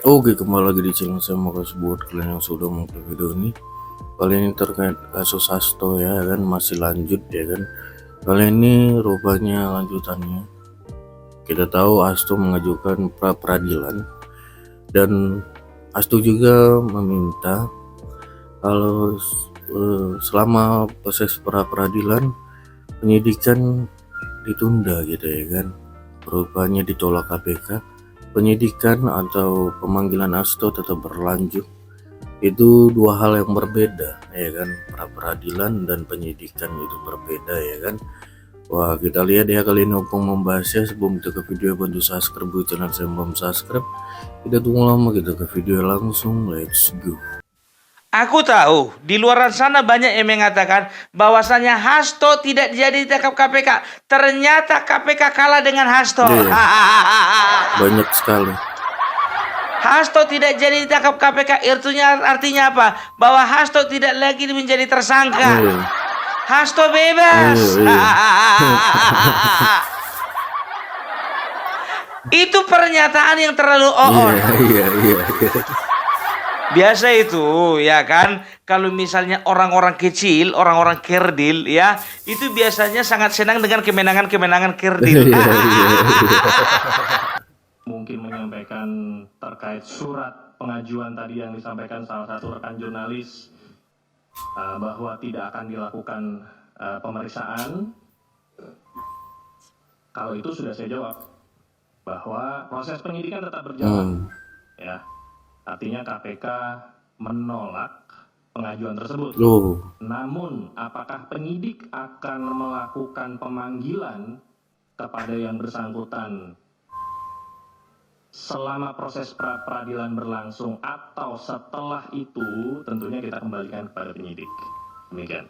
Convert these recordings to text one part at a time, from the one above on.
Oke, kembali lagi di channel saya. Makasih buat kalian yang sudah mengklik video ini. Kali ini terkait kasus Hasto ya kan, masih lanjut ya kan. Kali ini rupanya lanjutannya. Kita tahu Hasto mengajukan pra peradilan dan Hasto juga meminta kalau selama proses pra peradilan penyidikan ditunda gitu ya kan. Rupanya ditolak KPK. Penyidikan atau pemanggilan Hasto tetap berlanjut. Itu dua hal yang berbeda ya kan, pra peradilan dan penyidikan itu berbeda ya kan. Wah, kita lihat ya kali ini Opung membahasnya. Sebelum kita ke video, bantu subscribe buat channel saya, belum subscribe. Kita tunggu lama, kita ke video langsung, let's go. Aku tahu di luar sana banyak yang mengatakan bahwasanya Hasto tidak jadi ditangkap KPK. Ternyata KPK kalah dengan Hasto. Iya, banyak sekali. Hasto tidak jadi ditangkap KPK, artinya apa? Bahwa Hasto tidak lagi menjadi tersangka. Iya. Hasto bebas. Itu pernyataan yang terlalu on. Iya. Biasa itu ya kan, kalau misalnya orang-orang kecil, orang-orang kerdil ya, itu biasanya sangat senang dengan kemenangan-kemenangan kerdil. Mungkin menyampaikan terkait surat pengajuan tadi yang disampaikan salah satu rekan jurnalis bahwa tidak akan dilakukan pemeriksaan. Kalau itu sudah saya jawab bahwa proses penyidikan tetap berjalan. Ya, artinya KPK menolak pengajuan tersebut. Namun apakah penyidik akan melakukan pemanggilan kepada yang bersangkutan selama proses peradilan berlangsung atau setelah itu, tentunya kita kembalikan kepada penyidik. Demikian.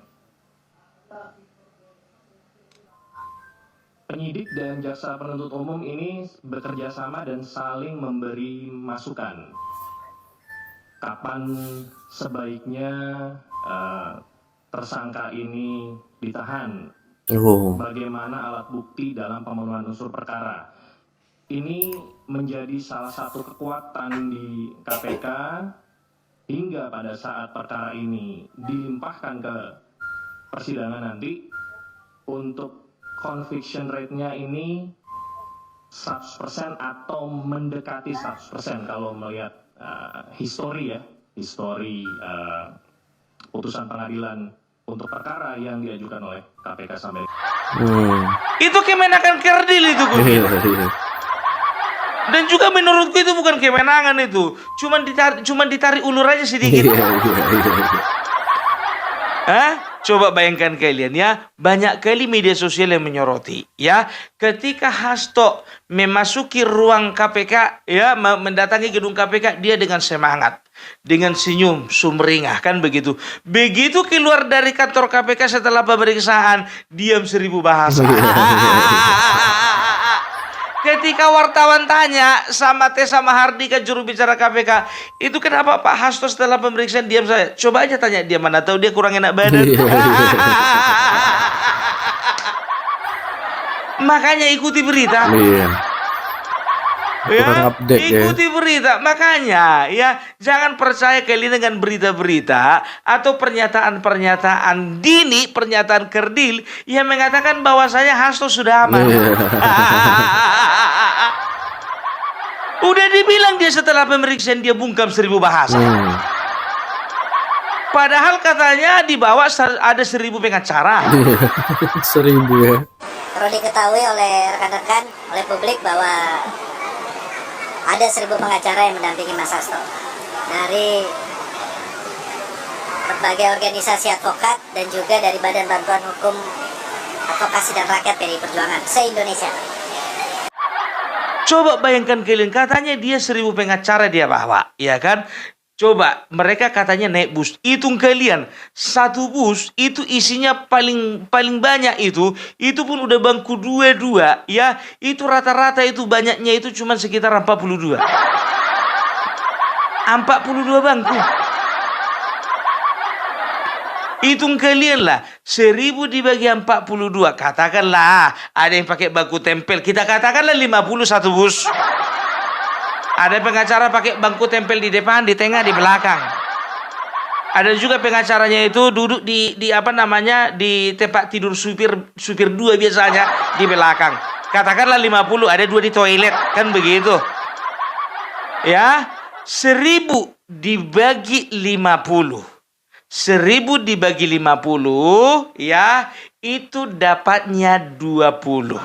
Penyidik dan jaksa penuntut umum ini bekerja sama dan saling memberi masukan. Kapan sebaiknya tersangka ini ditahan? Bagaimana alat bukti dalam pemenuhan unsur perkara? Ini menjadi salah satu kekuatan di KPK hingga pada saat perkara ini dilimpahkan ke persidangan nanti, untuk conviction rate-nya ini 100% atau mendekati 100% kalau melihat histori putusan pengadilan untuk perkara yang diajukan oleh KPK sampai. Itu kemenangan kerdil itu. Dan juga menurutku itu bukan kemenangan itu, cuman ditarik ulur aja sedikit. Coba bayangkan kalian ya, banyak kali media sosial yang menyoroti ya, ketika Hasto memasuki ruang KPK ya, mendatangi gedung KPK, dia dengan semangat, dengan senyum sumringah kan begitu. Begitu keluar dari kantor KPK setelah pemeriksaan, diam 1000 bahasa. Ketika wartawan tanya sama Tessa Mahardika, juru bicara KPK, itu kenapa Pak Hasto setelah pemeriksaan diam saja? Coba aja tanya dia, mana tahu dia kurang enak badan. Makanya ikuti berita. Ya, ikuti berita. Makanya ya, jangan percaya kalian dengan berita-berita atau pernyataan-pernyataan dini, pernyataan kerdil yang mengatakan bahwasanya Hasto sudah aman. Udah dibilang dia setelah pemeriksaan dia bungkam 1000 bahasa. Padahal katanya di bawah ada 1000 pengacara. 1000 ya. Perlu diketahui oleh rekan-rekan, oleh publik bahwa ada 1000 pengacara yang mendampingi Mas Hasto dari berbagai organisasi advokat dan juga dari Badan Bantuan Hukum Advokasi dan Rakyat PDI Perjuangan se-Indonesia. Coba bayangkan kalian, katanya dia 1000 pengacara dia bawa, ya kan? Coba mereka katanya naik bus, hitung kalian, satu bus itu isinya paling banyak itu pun udah bangku 22 ya, itu rata-rata itu banyaknya itu cuma sekitar 42 bangku. Hitung kalian lah, 1000 dibagi 42, katakanlah ada yang pakai bangku tempel, kita katakanlah 50 satu bus. Ada pengacara pakai bangku tempel di depan, di tengah, di belakang. Ada juga pengacaranya itu duduk di apa namanya, di tempat tidur supir dua biasanya di belakang. Katakanlah 50, ada 2 di toilet, kan begitu. Ya, 1000 dibagi 50. 1000 dibagi 50, ya, itu dapatnya 20.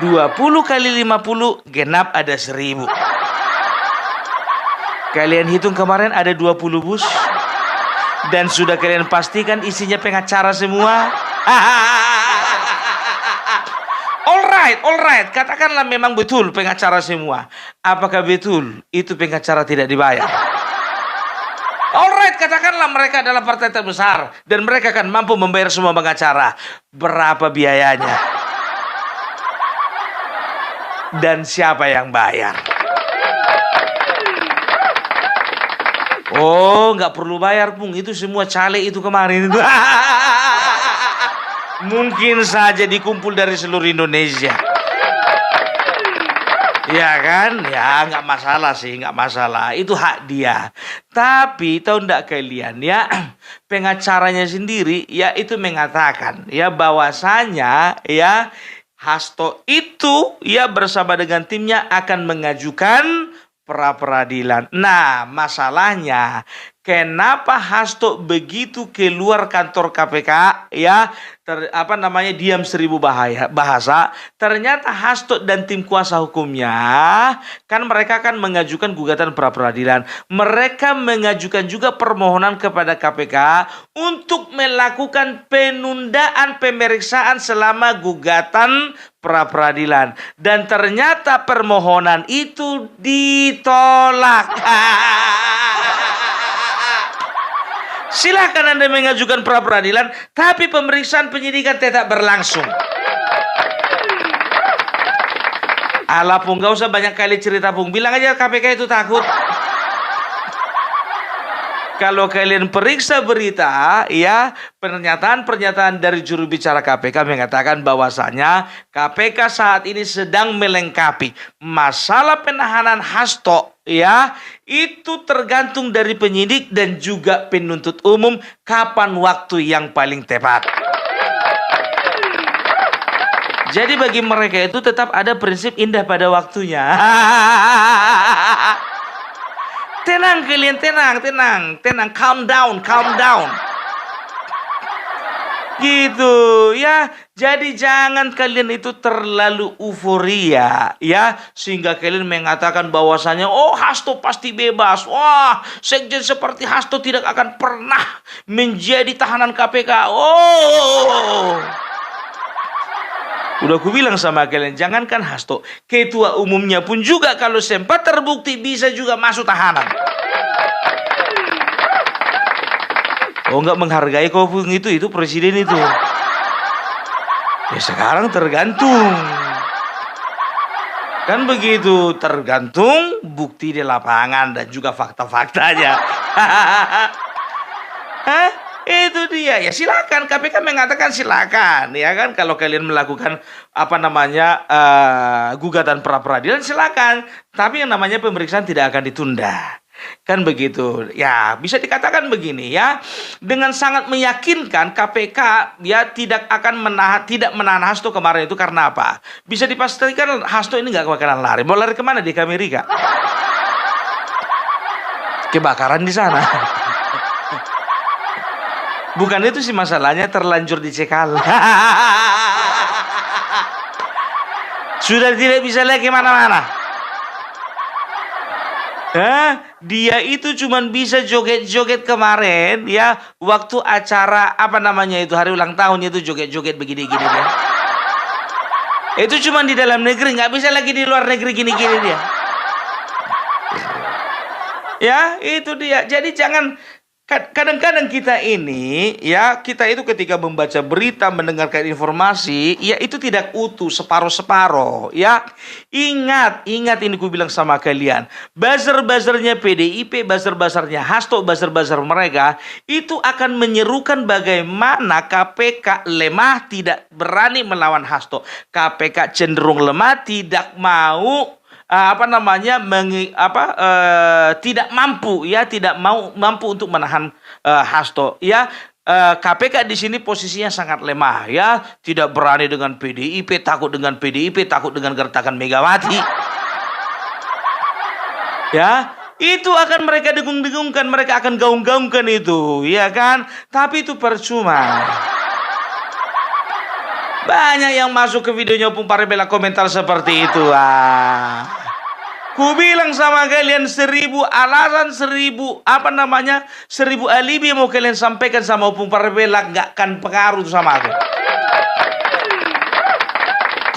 20 kali 50 genap ada 1000. Kalian hitung kemarin ada 20 bus. Dan sudah kalian pastikan isinya pengacara semua. Alright. Katakanlah memang betul pengacara semua. Apakah betul itu pengacara tidak dibayar? Alright, katakanlah mereka adalah partai terbesar. Dan mereka kan mampu membayar semua pengacara. Berapa biayanya? Dan siapa yang bayar? Oh, nggak perlu bayar, Pung. Itu semua caleg itu kemarin. Mungkin saja dikumpul dari seluruh Indonesia. Ya kan? Ya, nggak masalah sih, nggak masalah. Itu hak dia. Tapi tahu nggak kalian ya, pengacaranya sendiri ya itu mengatakan ya bahwasanya ya Hasto itu ya bersama dengan timnya akan mengajukan pra peradilan. Nah, masalahnya kenapa Hasto begitu keluar kantor KPK ya diam 1000 bahasa. Ternyata Hasto dan tim kuasa hukumnya kan mereka akan mengajukan gugatan pra peradilan. Mereka mengajukan juga permohonan kepada KPK untuk melakukan penundaan pemeriksaan selama gugatan pra peradilan. Dan ternyata permohonan itu ditolak. Silakan Anda mengajukan pra peradilan, tapi pemeriksaan penyidikan tetap berlangsung. Alah, Pung, gak usah banyak kali cerita, Pung. Bilang aja KPK itu takut. Kalau kalian periksa berita, ya, pernyataan dari juru bicara KPK mengatakan bahwasanya KPK saat ini sedang melengkapi masalah penahanan Hasto, ya, itu tergantung dari penyidik dan juga penuntut umum kapan waktu yang paling tepat. Jadi bagi mereka itu tetap ada prinsip indah pada waktunya. Tenang kalian, tenang, calm down. Gitu ya. Jadi jangan kalian itu terlalu euforia ya, sehingga kalian mengatakan bahwasanya oh Hasto pasti bebas. Wah, sekjen seperti Hasto tidak akan pernah menjadi tahanan KPK. Oh. Udah aku bilang sama kalian, jangankan Hasto, ketua umumnya pun juga kalau sempat terbukti bisa juga masuk tahanan. Oh, nggak menghargai kau pun itu presiden itu. Ya sekarang tergantung. Kan begitu, tergantung bukti di lapangan dan juga fakta-faktanya. Hah? Itu dia. Ya silakan, KPK mengatakan silakan, ya kan, kalau kalian melakukan gugatan pra peradilan silakan. Tapi yang namanya pemeriksaan tidak akan ditunda. Kan begitu. Ya, bisa dikatakan begini ya. Dengan sangat meyakinkan KPK ya tidak menahan Hasto kemarin itu karena apa? Bisa dipastikan Hasto ini nggak bakalan lari. Mau lari kemana? Di Amerika. Kebakaran di sana. Bukan itu sih masalahnya, terlanjur dicekal. Sudah tidak bisa lagi kemana-mana. Dia itu cuman bisa joget-joget kemarin ya, waktu acara hari ulang tahunnya itu joget-joget begini-gini dia. Itu cuman di dalam negeri, nggak bisa lagi di luar negeri gini-gini dia. Ya, itu dia. Jadi jangan. Kadang-kadang kita itu ketika membaca berita, mendengarkan informasi, ya itu tidak utuh, separuh-separuh, ya. Ingat ini ku bilang sama kalian, buzzer-buzzernya PDIP, buzzer-buzzernya Hasto, buzzer-buzzer mereka, itu akan menyerukan bagaimana KPK lemah, tidak berani melawan Hasto. KPK cenderung lemah, tidak mau tidak mampu ya, tidak mampu untuk menahan Hasto ya. KPK di sini posisinya sangat lemah ya, tidak berani dengan PDIP, takut dengan PDIP, takut dengan gertakan Megawati. Ya, itu akan mereka dengung-dengungkan, mereka akan gaung-gaungkan itu, ya kan? Tapi itu percuma. Banyak yang masuk ke videonya Opung Parbela komentar seperti itu. Ku bilang sama kalian 1000 alasan, 1000 alibi mau kalian sampaikan sama Opung Parbela, nggak akan pengaruh sama aku.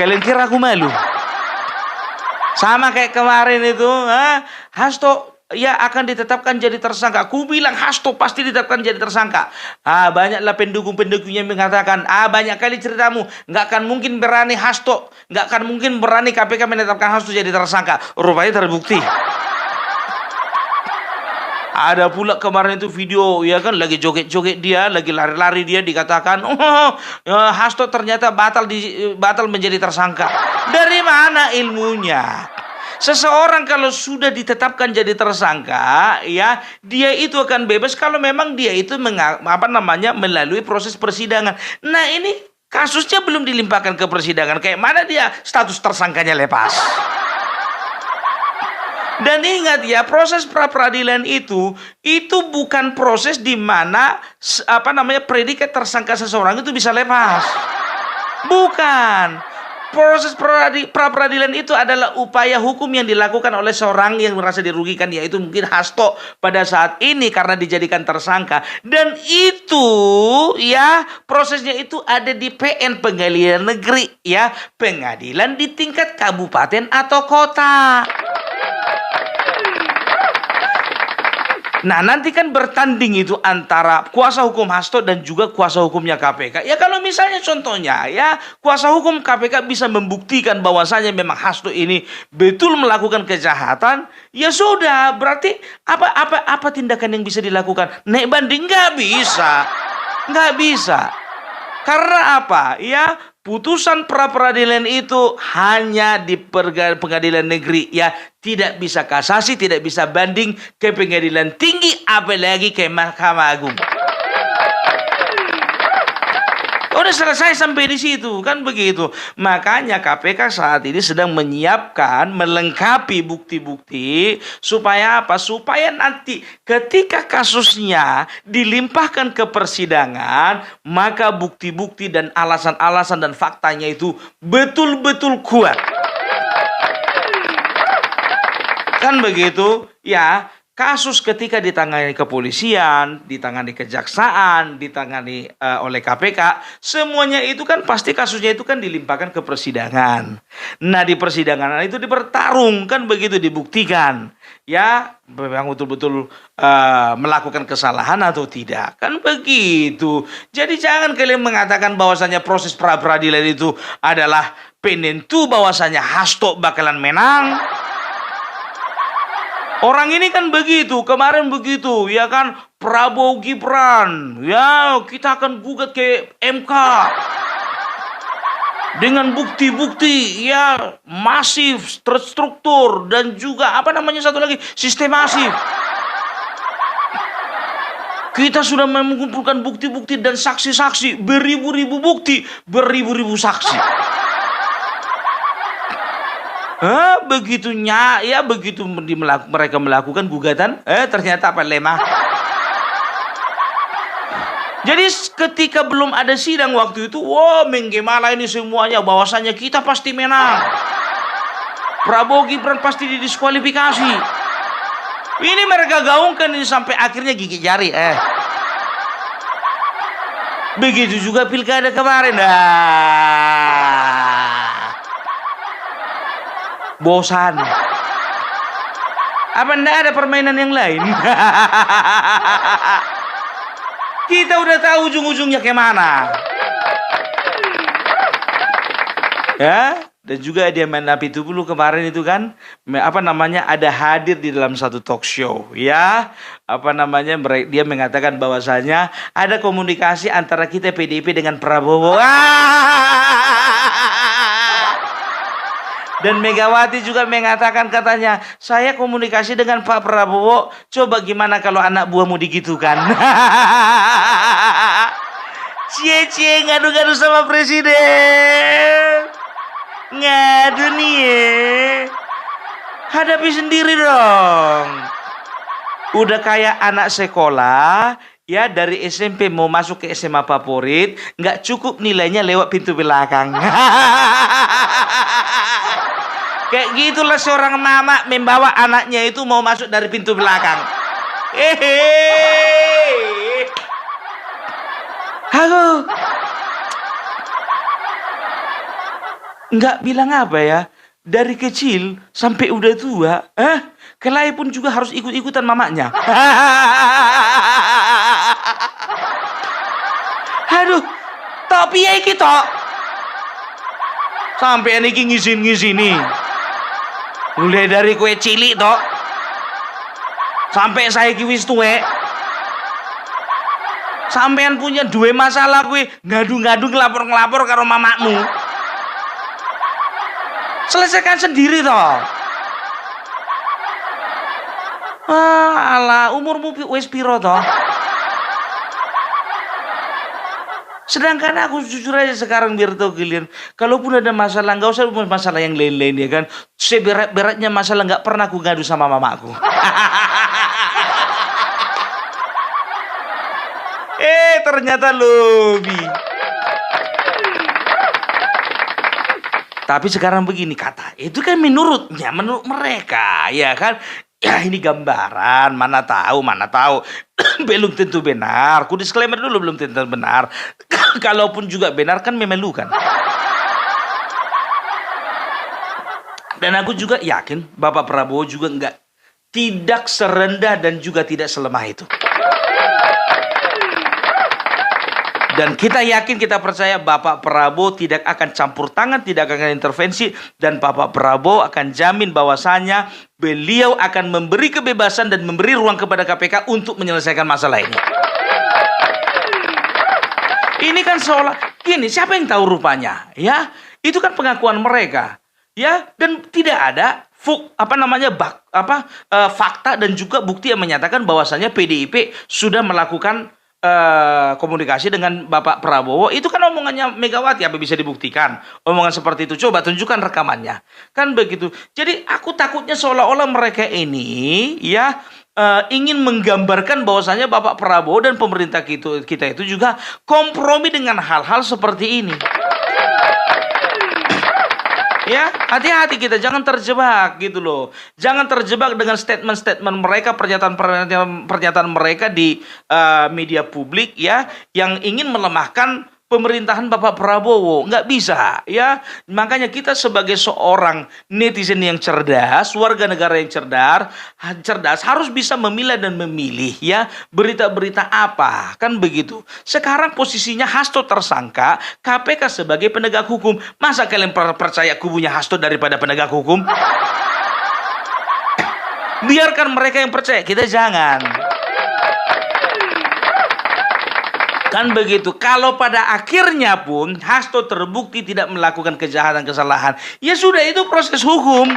Kalian kira aku malu? Sama kayak kemarin itu, Hasto ya akan ditetapkan jadi tersangka. Aku bilang Hasto pasti ditetapkan jadi tersangka. Banyaklah pendukung-pendukungnya mengatakan, banyak kali ceritamu, nggak akan mungkin berani Hasto, nggak akan mungkin berani KPK menetapkan Hasto jadi tersangka. Rupanya terbukti. Ada pula kemarin itu video, ya kan, lagi joget-joget dia, lagi lari-lari dia, dikatakan, Hasto ternyata batal menjadi tersangka. Dari mana ilmunya? Seseorang kalau sudah ditetapkan jadi tersangka, ya, dia itu akan bebas kalau memang dia itu melalui proses persidangan. Nah, ini kasusnya belum dilimpahkan ke persidangan. Kayak mana dia status tersangkanya lepas? Dan ingat ya, proses pra-peradilan itu bukan proses di mana predikat tersangka seseorang itu bisa lepas. Bukan. Proses pra-peradilan itu adalah upaya hukum yang dilakukan oleh seorang yang merasa dirugikan, yaitu mungkin Hasto pada saat ini karena dijadikan tersangka. Dan itu ya, prosesnya itu ada di PN, Pengadilan Negeri ya, pengadilan di tingkat kabupaten atau kota. Nah, nanti kan bertanding itu antara kuasa hukum Hasto dan juga kuasa hukumnya KPK. Ya kalau misalnya contohnya ya, kuasa hukum KPK bisa membuktikan bahwasanya memang Hasto ini betul melakukan kejahatan, ya sudah, berarti apa tindakan yang bisa dilakukan? Naik banding? Nggak bisa. Karena apa? Ya, putusan pra-peradilan itu hanya di pengadilan negeri ya, tidak bisa kasasi, tidak bisa banding ke pengadilan tinggi, apalagi ke Mahkamah Agung. Udah selesai sampai di situ, kan begitu. Makanya KPK saat ini sedang menyiapkan, melengkapi bukti-bukti supaya apa? Supaya nanti ketika kasusnya dilimpahkan ke persidangan, maka bukti-bukti dan alasan-alasan dan faktanya itu betul-betul kuat. Kan begitu? Ya. Kasus ketika ditangani kepolisian, ditangani kejaksaan, ditangani oleh KPK, semuanya itu kan pasti kasusnya itu kan dilimpahkan ke persidangan. Nah, di persidangan itu dipertarung, kan begitu, dibuktikan. Ya, memang betul-betul melakukan kesalahan atau tidak. Kan begitu. Jadi jangan kalian mengatakan bahwasanya proses pra-peradilan itu adalah penentu bahwasanya Hasto bakalan menang. Orang ini kan begitu, kemarin begitu, ya kan, Prabowo Gibran, ya kita akan gugat ke MK dengan bukti-bukti ya masif, terstruktur, dan juga satu lagi, sistematif. Kita sudah mengumpulkan bukti-bukti dan saksi-saksi, beribu-ribu bukti, beribu-ribu saksi. Begitunya ya, begitu mereka melakukan gugatan, ternyata lemah. Jadi ketika belum ada sidang waktu itu, menggemala ini semuanya bahwasanya kita pasti menang. Prabowo Gibran pasti didiskualifikasi. Ini mereka gaungkan ini sampai akhirnya gigit jari. Begitu juga pilkada kemarin. Bosan. Apa enggak ada permainan yang lain? Kita udah tahu ujung-ujungnya kemana. Ya, dan juga dia menapi itu dulu kemarin itu kan, ada hadir di dalam satu talk show, ya. Dia mengatakan bahwasanya ada komunikasi antara kita PDIP dengan Prabowo. Dan Megawati juga mengatakan katanya, saya komunikasi dengan Pak Prabowo, coba gimana kalau anak buahmu digitukan. Cie-cie ngadu-ngadu sama presiden. Ngadu nih ya. Hadapi sendiri dong. Udah kayak anak sekolah, ya dari SMP mau masuk ke SMA favorit, nggak cukup nilainya lewat pintu belakang. Kayak gitulah seorang mama membawa anaknya itu mau masuk dari pintu belakang. Halo. Nggak bilang apa ya? Dari kecil sampai udah tua, Kelai pun juga harus ikut-ikutan mamanya. Aduh, tapi ya iki tok. Sampai ini ngizin-ngizini. Mulai dari kue cilik tok. Sampai saya ki wis tuwek. Sampean punya dua masalah kue ngadu-ngadu ngelapor-ngelapor karo mamakmu. Selesaikan sendiri toh. Alah, umurmu wis piro toh? Sedangkan aku jujur aja sekarang biar tahu kalian, kalaupun ada masalah, nggak usah masalah yang lain-lain ya kan. Seberat-beratnya masalah nggak pernah aku ngadu sama mamaku. Ternyata lebih. Tapi sekarang begini kata, itu kan menurut mereka, ya kan? Ya ini gambaran, mana tahu. Belum tentu benar. Ku disclaimer dulu, belum tentu benar. Kalaupun juga benar kan memalukan. Dan aku juga yakin Bapak Prabowo juga tidak serendah dan juga tidak selemah itu. Dan kita yakin, kita percaya Bapak Prabowo tidak akan campur tangan, tidak akan intervensi. Dan Bapak Prabowo akan jamin bahwasannya beliau akan memberi kebebasan dan memberi ruang kepada KPK untuk menyelesaikan masalah ini. Ini kan seolah, gini, siapa yang tahu rupanya? Ya, itu kan pengakuan mereka. Ya, dan tidak ada fakta dan juga bukti yang menyatakan bahwasannya PDIP sudah melakukan komunikasi dengan Bapak Prabowo. Itu kan omongannya Megawati, apa bisa dibuktikan omongan seperti itu? Coba tunjukkan rekamannya, kan begitu. Jadi aku takutnya seolah-olah mereka ini ya ingin menggambarkan bahwasanya Bapak Prabowo dan pemerintah kita itu juga kompromi dengan hal-hal seperti ini. Ya, hati-hati kita, jangan terjebak gitu loh. Jangan terjebak dengan statement-statement mereka, pernyataan mereka di media publik ya, yang ingin melemahkan pemerintahan Bapak Prabowo. Nggak bisa ya. Makanya kita sebagai seorang netizen yang cerdas, warga negara yang cerdas harus bisa memilah dan memilih ya berita-berita apa, kan begitu. Sekarang posisinya Hasto tersangka, KPK sebagai penegak hukum. Masa kalian percaya kubunya Hasto daripada penegak hukum? Biarkan mereka yang percaya, kita jangan. Kan begitu. Kalau pada akhirnya pun Hasto terbukti tidak melakukan kesalahan, ya sudah, itu proses hukum.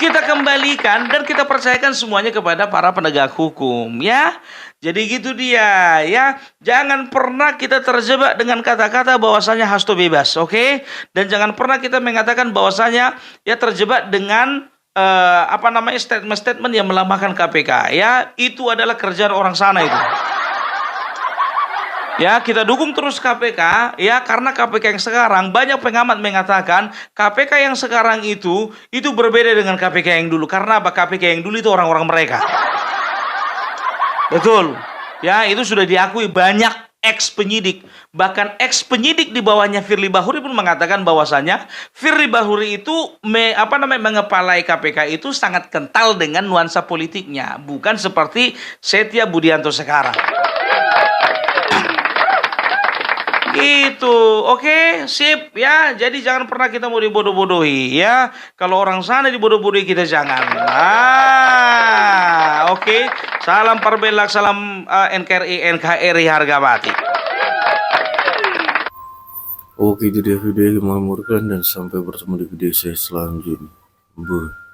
Kita kembalikan dan kita percayakan semuanya kepada para penegak hukum ya. Jadi gitu dia ya. Jangan pernah kita terjebak dengan kata-kata bahwasanya Hasto bebas, oke? Dan jangan pernah kita mengatakan bahwasanya ya terjebak dengan statement-statement yang melemahkan KPK ya. Itu adalah kerjaan orang sana itu. Ya, kita dukung terus KPK ya, karena KPK yang sekarang banyak pengamat mengatakan KPK yang sekarang itu berbeda dengan KPK yang dulu. Karena apa? KPK yang dulu itu orang-orang mereka. Betul. Ya, itu sudah diakui banyak ex-penyidik. Bahkan ex-penyidik di bawahnya Firly Bahuri pun mengatakan bahwasanya Firly Bahuri itu mengepalai KPK itu sangat kental dengan nuansa politiknya, bukan seperti Setia Budianto sekarang. Gitu, oke, sip ya. Jadi jangan pernah kita mau dibodoh-bodohi ya. Kalau orang sana dibodoh-bodohi, kita jangan. Oke. Salam Parbelak, salam NKRI, NKRI harga mati. Oke, itu dia video yang memamurkan dan sampai bertemu di video saya selanjutnya. Bye.